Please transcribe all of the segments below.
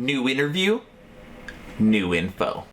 New interview, new info.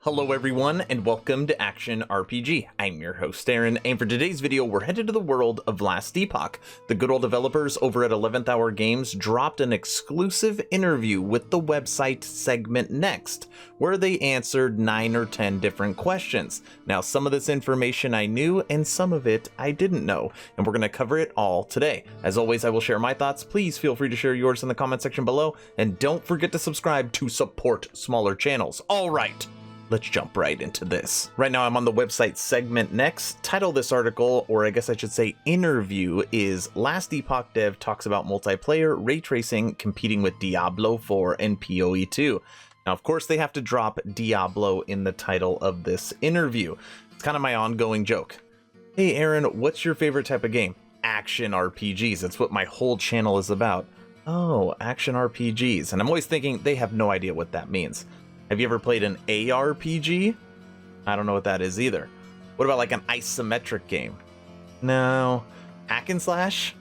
Hello everyone, and welcome to Action RPG. I'm your host Aaron, and for today's video we're headed to the world of Last Epoch. The good old developers over at 11th Hour Games dropped an exclusive interview with the website Segment Next, where they answered 9 or 10 different questions. Now some of this information I knew, and some of it I didn't know, and we're going to cover it all today. As always, I will share my thoughts. Please feel free to share yours in the comment section below, and don't forget to subscribe to support smaller channels. Alright, let's jump right into this. Right now I'm on the website Segment Next. Title of this article, or I guess I should say interview, is Last Epoch Dev talks about multiplayer, ray tracing, competing with Diablo 4 and PoE 2. Now of course they have to drop Diablo in the title of this interview. It's kind of my ongoing joke. Hey Aaron, what's your favorite type of game? Action RPGs. That's what my whole channel is about. Oh, action RPGs. And I'm always thinking they have no idea what that means. Have you ever played an ARPG? I don't know what that is either. What about like an isometric game? No. Hack and slash?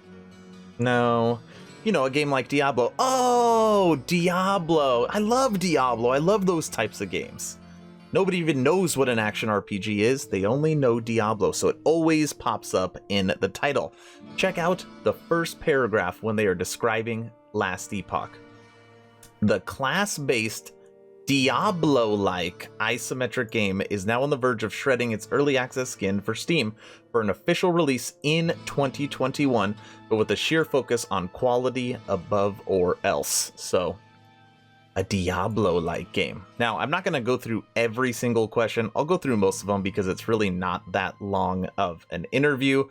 No. You know, a game like Diablo. Oh, Diablo. I love Diablo. I love those types of games. Nobody even knows what an action RPG is. They only know Diablo, so it always pops up in the title. Check out the first paragraph when they are describing Last Epoch. The class-based Diablo-like isometric game is now on the verge of shredding its early access skin for Steam for an official release in 2021, but with a sheer focus on quality above all else. So, a Diablo-like game. Now, I'm not going to go through every single question. I'll go through most of them because it's really not that long of an interview.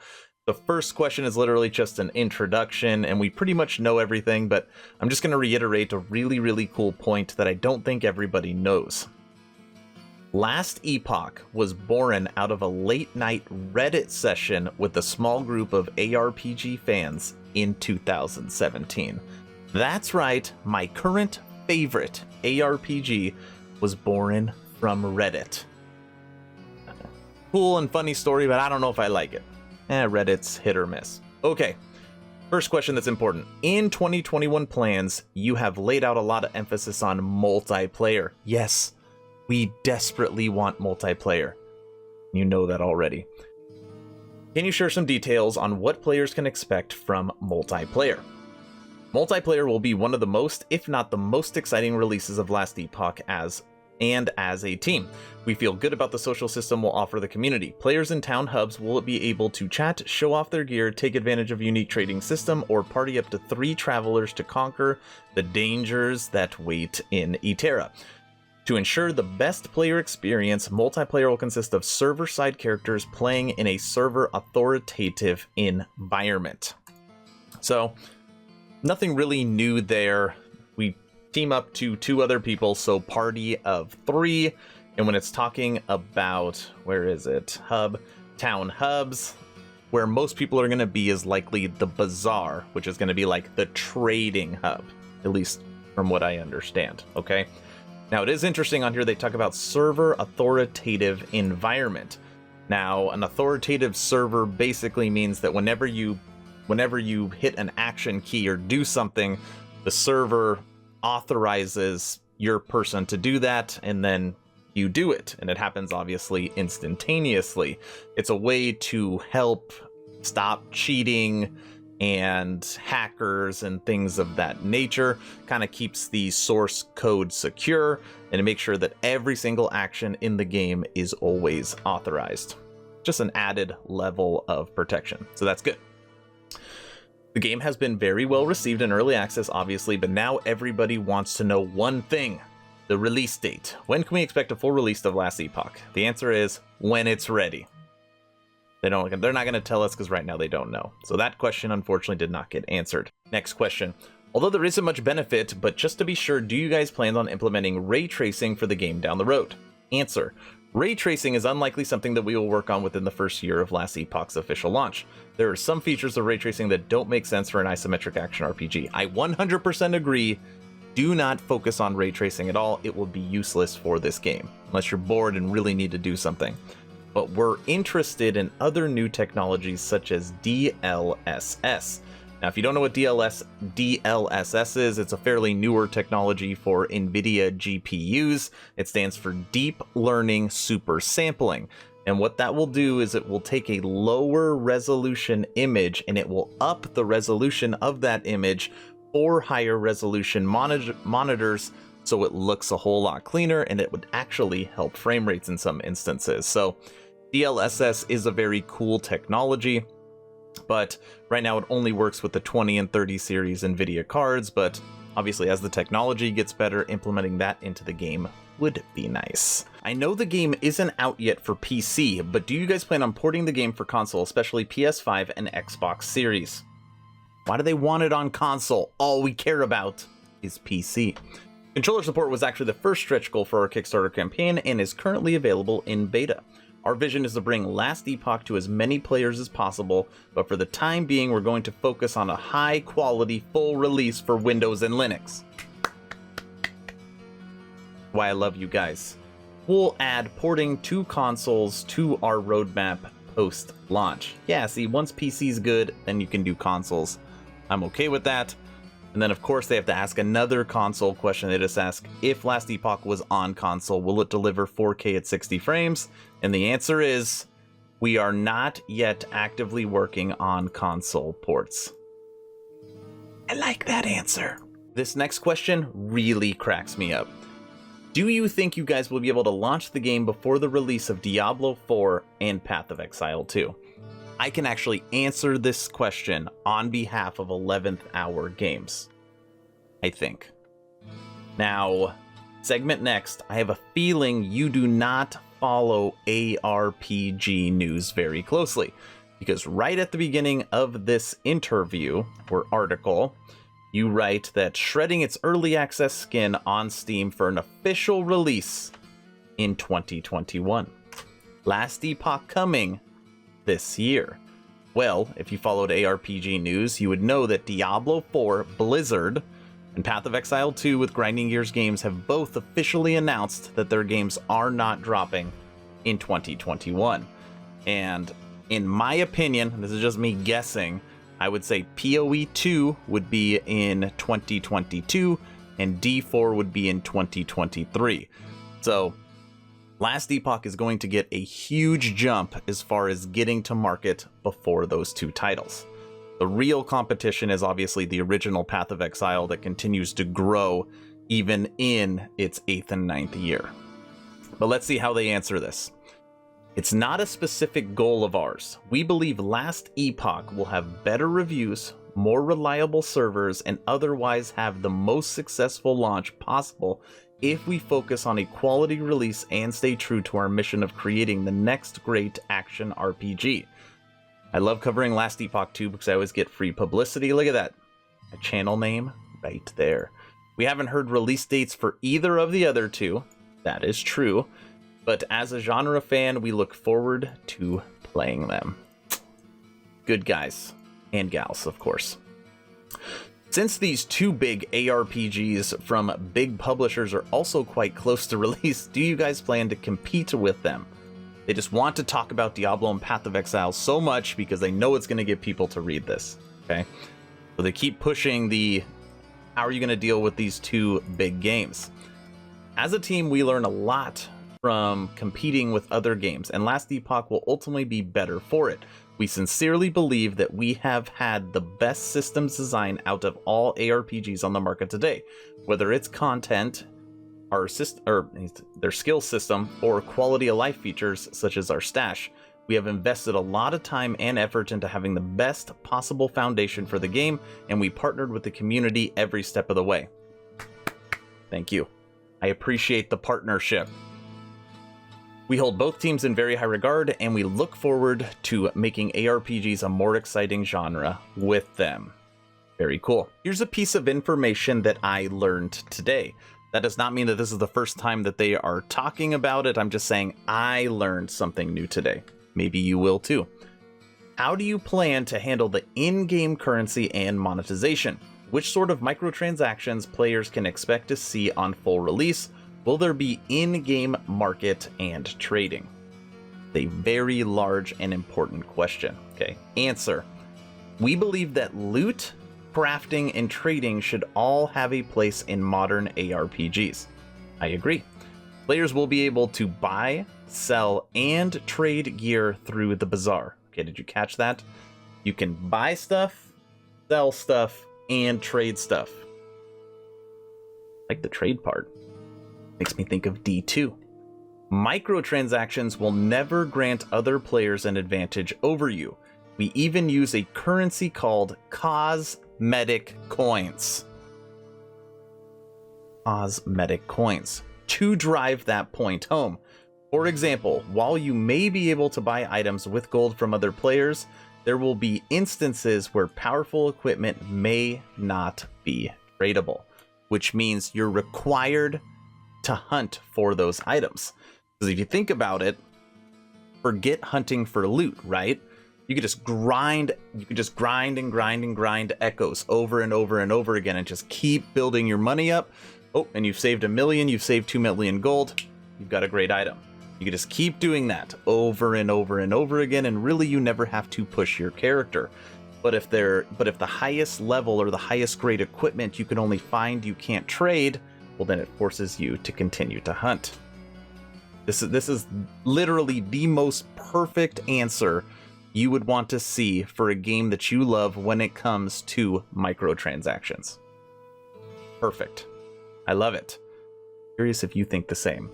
The first question is literally just an introduction, and we pretty much know everything, but I'm just going to reiterate a really cool point that I don't think everybody knows. Last Epoch was born out of a late-night Reddit session with a small group of ARPG fans in 2017. That's right, my current favorite ARPG was born from Reddit. Cool and funny story, but I don't know if I like it. Reddit's hit or miss. Okay, first question that's important. In 2021 plans, you have laid out a lot of emphasis on multiplayer. Yes, we desperately want multiplayer. You know that already. Can you share some details on what players can expect from multiplayer? Multiplayer will be one of the most, if not the most exciting releases of Last Epoch as a team. We feel good about the social system we'll offer the community. Players in town hubs will be able to chat, show off their gear, take advantage of unique trading system, or party up to 3 travelers to conquer the dangers that wait in Eterra. To ensure the best player experience, multiplayer will consist of server-side characters playing in a server authoritative environment. So, nothing really new there. We team up to 2 other people, so party of 3. And when it's talking about, where is it? Town hubs, where most people are going to be is likely the bazaar, which is going to be like the trading hub, at least from what I understand. Okay. Now it is interesting on here. They talk about server authoritative environment. Now an authoritative server basically means that whenever you hit an action key or do something, the server authorizes your person to do that, and then you do it, and it happens obviously instantaneously. It's a way to help stop cheating and hackers and things of that nature. Kind of keeps the source code secure and make sure that every single action in the game is always authorized. Just an added level of protection, so that's good. The game has been very well received in early access, obviously, but now everybody wants to know one thing: the release date. When can we expect a full release of Last Epoch? The answer is when it's ready. They're not going to tell us because right now they don't know. So that question unfortunately did not get answered. Next question. Although there isn't much benefit, but just to be sure, do you guys plan on implementing ray tracing for the game down the road? Answer. Ray tracing is unlikely something that we will work on within the first year of Last Epoch's official launch. There are some features of ray tracing that don't make sense for an isometric action RPG. I 100% agree. Do not focus on ray tracing at all. It will be useless for this game, unless you're bored and really need to do something. but we're interested in other new technologies such as DLSS. Now, if you don't know what DLSS is, it's a fairly newer technology for NVIDIA GPUs. It stands for Deep Learning Super Sampling. And what that will do is it will take a lower resolution image and it will up the resolution of that image for higher resolution monitors, so it looks a whole lot cleaner and it would actually help frame rates in some instances. So DLSS is a very cool technology, but right now it only works with the 20 and 30 series NVIDIA cards, but obviously as the technology gets better, implementing that into the game would be nice. I know the game isn't out yet for PC, but do you guys plan on porting the game for console, especially PS5 and Xbox Series? Why do they want it on console? All we care about is PC. Controller support was actually the first stretch goal for our Kickstarter campaign and is currently available in beta. Our vision is to bring Last Epoch to as many players as possible, but for the time being, we're going to focus on a high-quality full release for Windows and Linux. Why I love you guys. We'll add porting to consoles to our roadmap post-launch. Yeah, see, once PC's good, then you can do consoles. I'm okay with that. And then, of course, they have to ask another console question. They just ask, if Last Epoch was on console, will it deliver 4K at 60 frames? And the answer is, we are not yet actively working on console ports. I like that answer. This next question really cracks me up. Do you think you guys will be able to launch the game before the release of Diablo 4 and Path of Exile 2? I can actually answer this question on behalf of 11th Hour Games, I think. Now, segment next, I have a feeling you do not follow ARPG news very closely, because right at the beginning of this interview or article, you write that shredding its early access skin on Steam for an official release in 2021. Last Epoch coming this year. Well, if you followed ARPG news, you would know that Diablo 4 Blizzard and Path of Exile 2 with Grinding Gears Games have both officially announced that their games are not dropping in 2021. And in my opinion, this is just me guessing, I would say PoE 2 would be in 2022 and D4 would be in 2023. So Last Epoch is going to get a huge jump as far as getting to market before those two titles. The real competition is obviously the original Path of Exile that continues to grow even in its 8th and 9th year. But let's see how they answer this. It's not a specific goal of ours. We believe Last Epoch will have better reviews, more reliable servers, and otherwise have the most successful launch possible if we focus on a quality release and stay true to our mission of creating the next great action RPG. I love covering Last Epoch 2 because I always get free publicity. Look at that. A channel name right there. We haven't heard release dates for either of the other two. That is true. But as a genre fan, we look forward to playing them. Good guys. And gals, of course. Since these two big ARPGs from big publishers are also quite close to release, do you guys plan to compete with them? They just want to talk about Diablo and Path of Exile so much because they know it's going to get people to read this, okay? So they keep pushing the, how are you going to deal with these two big games? As a team, we learn a lot from competing with other games, and Last Epoch will ultimately be better for it. We sincerely believe that we have had the best systems design out of all ARPGs on the market today, whether it's content, our their skill system, or quality of life features such as our stash. We have invested a lot of time and effort into having the best possible foundation for the game, and we partnered with the community every step of the way. Thank you. I appreciate the partnership. We hold both teams in very high regard, and we look forward to making ARPGs a more exciting genre with them. Very cool. Here's a piece of information that I learned today. That does not mean that this is the first time that they are talking about it. I'm just saying I learned something new today. Maybe you will too. How do you plan to handle the in-game currency and monetization? Which sort of microtransactions players can expect to see on full release? Will there be in-game market and trading? A very large and important question. Okay, answer. We believe that loot, crafting, and trading should all have a place in modern ARPGs. I agree. Players will be able to buy, sell, and trade gear through the bazaar. Okay, did you catch that? You can buy stuff, sell stuff, and trade stuff. Like the trade part. Makes me think of D2. Microtransactions will never grant other players an advantage over you. We even use a currency called Cosmetic coins. Cosmetic coins to drive that point home. For example, while you may be able to buy items with gold from other players, there will be instances where powerful equipment may not be tradable, which means you're required to hunt for those items. Because if you think about it, forget hunting for loot, right? You could just grind and grind echoes over and over and over again and just keep building your money up. Oh, and you've saved 1 million, you've saved 2 million gold. You've got a great item. You can just keep doing that over and over and over again, and really you never have to push your character. But if the highest level or the highest grade equipment you can only find you can't trade, well then it forces you to continue to hunt. This is literally the most perfect answer you would want to see for a game that you love when it comes to microtransactions. Perfect. I love it. Curious if you think the same.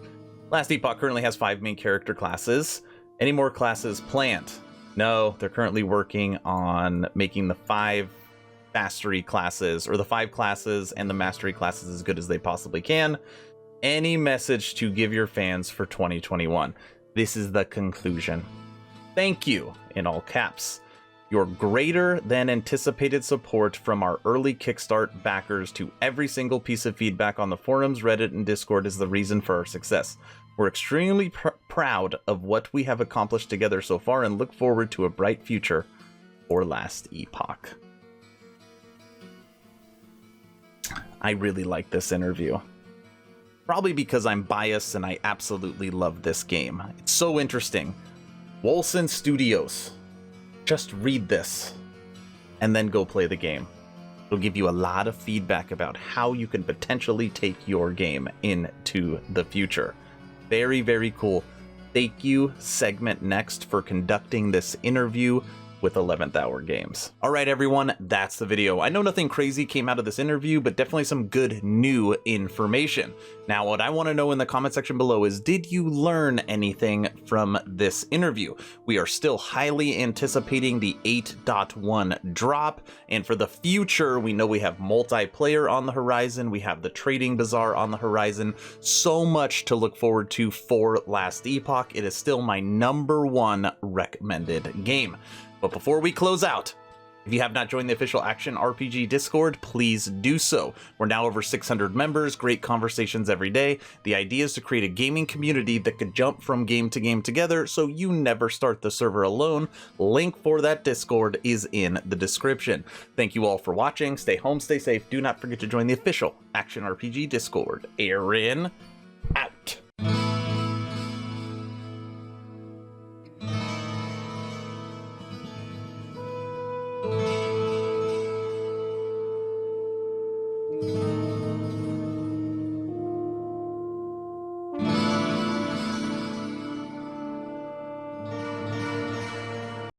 Last Epoch currently has 5 main character classes. Any more classes planned? No, they're currently working on making the 5 mastery classes, or the 5 classes and the mastery classes, as good as they possibly can. Any message to give your fans for 2021? This is the conclusion. Thank you, in all caps. Your greater than anticipated support from our early Kickstart backers to every single piece of feedback on the forums, Reddit, and Discord is the reason for our success. We're extremely proud of what we have accomplished together so far and look forward to a bright future for Last Epoch. I really like this interview. Probably because I'm biased and I absolutely love this game. It's so interesting. Wolcen Studios. Just read this and then go play the game. It'll give you a lot of feedback about how you can potentially take your game into the future. Very, very cool. Thank you, Segment Next, for conducting this interview with 11th Hour Games. All right, everyone, that's the video. I know nothing crazy came out of this interview, but definitely some good new information. Now, what I want to know in the comment section below is, did you learn anything from this interview? We are still highly anticipating the 8.1 drop, and for the future, we know we have multiplayer on the horizon, we have the Trading Bazaar on the horizon, so much to look forward to for Last Epoch. It is still my #1 recommended game. But before we close out, if you have not joined the official Action RPG Discord, please do so. We're now over 600 members, great conversations every day. The idea is to create a gaming community that could jump from game to game together, so you never start the server alone. Link for that Discord is in the description. Thank you all for watching. Stay home, stay safe. Do not forget to join the official Action RPG Discord. Aaron, out.